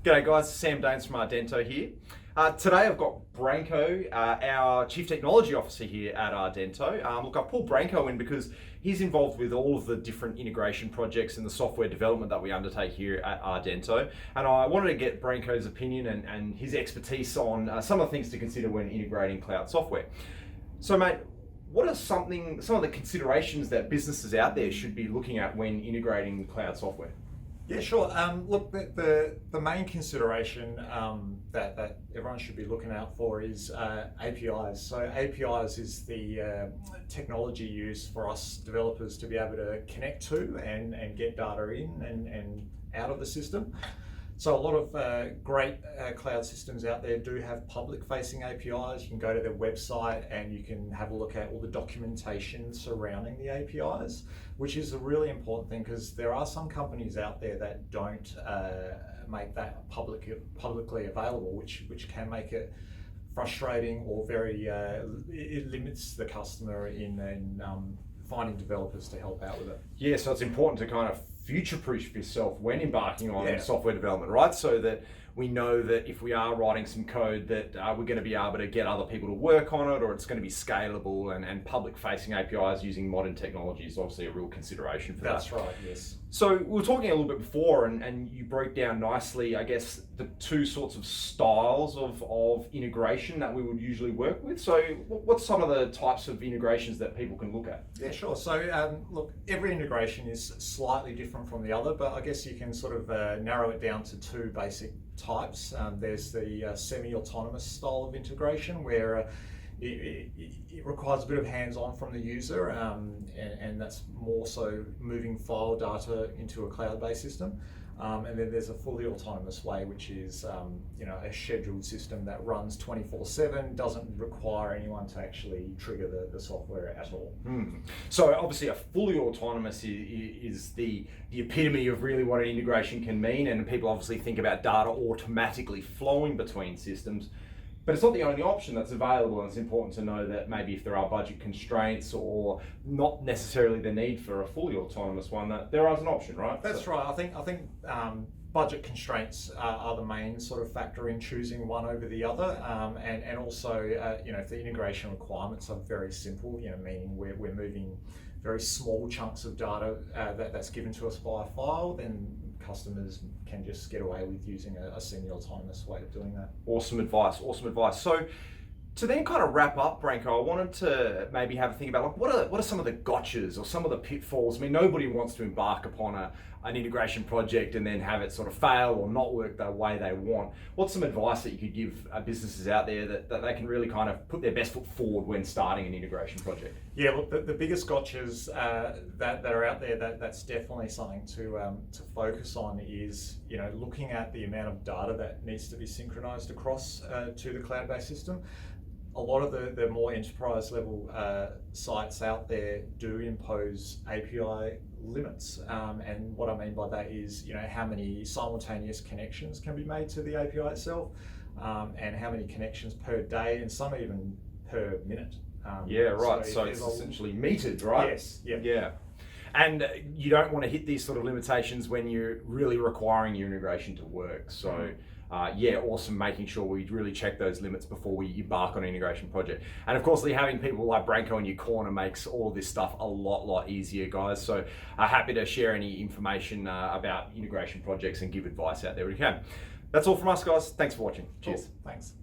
G'day guys, Sam Danes from Ardento here. Today I've got Branko, our Chief Technology Officer here at Ardento. Look, I pulled Branko in because he's involved with all of the different integration projects and the software development that we undertake here at Ardento. And I wanted to get Branko's opinion and his expertise on some of the things to consider when integrating cloud software. So mate, what are some of the considerations that businesses out there should be looking at when integrating cloud software? Yeah, sure. Look, the main consideration that everyone should be looking out for is APIs. So APIs is the technology used for us developers to be able to connect to and get data in and out of the system. So a lot of great cloud systems out there do have public-facing APIs. You can go to their website and you can have a look at all the documentation surrounding the APIs, which is a really important thing because there are some companies out there that don't make that publicly available, which can make it frustrating or very, it limits the customer in finding developers to help out with it. Yeah, so it's important to kind of future-proof yourself when embarking on software development, right? So that we know that if we are writing some code that we're going to be able to get other people to work on it, or it's going to be scalable, and public-facing APIs using modern technology is obviously a real consideration for that. That's right, yes. So we were talking a little bit before, and you broke down nicely, I guess, the two sorts of styles of integration that we would usually work with. So what's some of the types of integrations that people can look at? Yeah, sure. So look, every integration is slightly different from the other, but I guess you can sort of narrow it down to two basic types. There's the semi-autonomous style of integration where it requires a bit of hands-on from the user, and that's more so moving file data into a cloud-based system. And then there's a fully autonomous way, which is a scheduled system that runs 24/7, doesn't require anyone to actually trigger the software at all. So obviously a fully autonomous is the epitome of really what an integration can mean, and people obviously think about data automatically flowing between systems. But it's not the only option that's available, and it's important to know that maybe if there are budget constraints or not necessarily the need for a fully autonomous one, that there is an option, right? That's right. I think budget constraints are the main sort of factor in choosing one over the other, and also if the integration requirements are very simple, meaning we're moving very small chunks of data that's given to us by a file, then customers can just get away with using a semi-autonomous way of doing that. Awesome advice. So to then kind of wrap up, Branko, I wanted to maybe have a think about what are some of the gotchas or some of the pitfalls. I mean, nobody wants to embark upon an integration project and then have it sort of fail or not work the way they want. What's some advice that you could give businesses out there that they can really kind of put their best foot forward when starting an integration project? Yeah, look, the biggest gotchas that are out there, that's definitely something to focus on is looking at the amount of data that needs to be synchronized across to the cloud-based system. A lot of the more enterprise level sites out there do impose API limits, and what I mean by that is how many simultaneous connections can be made to the API itself, and how many connections per day, and some even per minute. Yeah, right. So it's essentially metered, right? Yes. Yep. Yeah. And you don't want to hit these sort of limitations when you're really requiring your integration to work. So awesome, making sure we really check those limits before we embark on an integration project. And of course, having people like Branko in your corner makes all of this stuff a lot easier, guys. So happy to share any information about integration projects and give advice out there when we can. That's all from us, guys. Thanks for watching. Cheers. Cool. Thanks.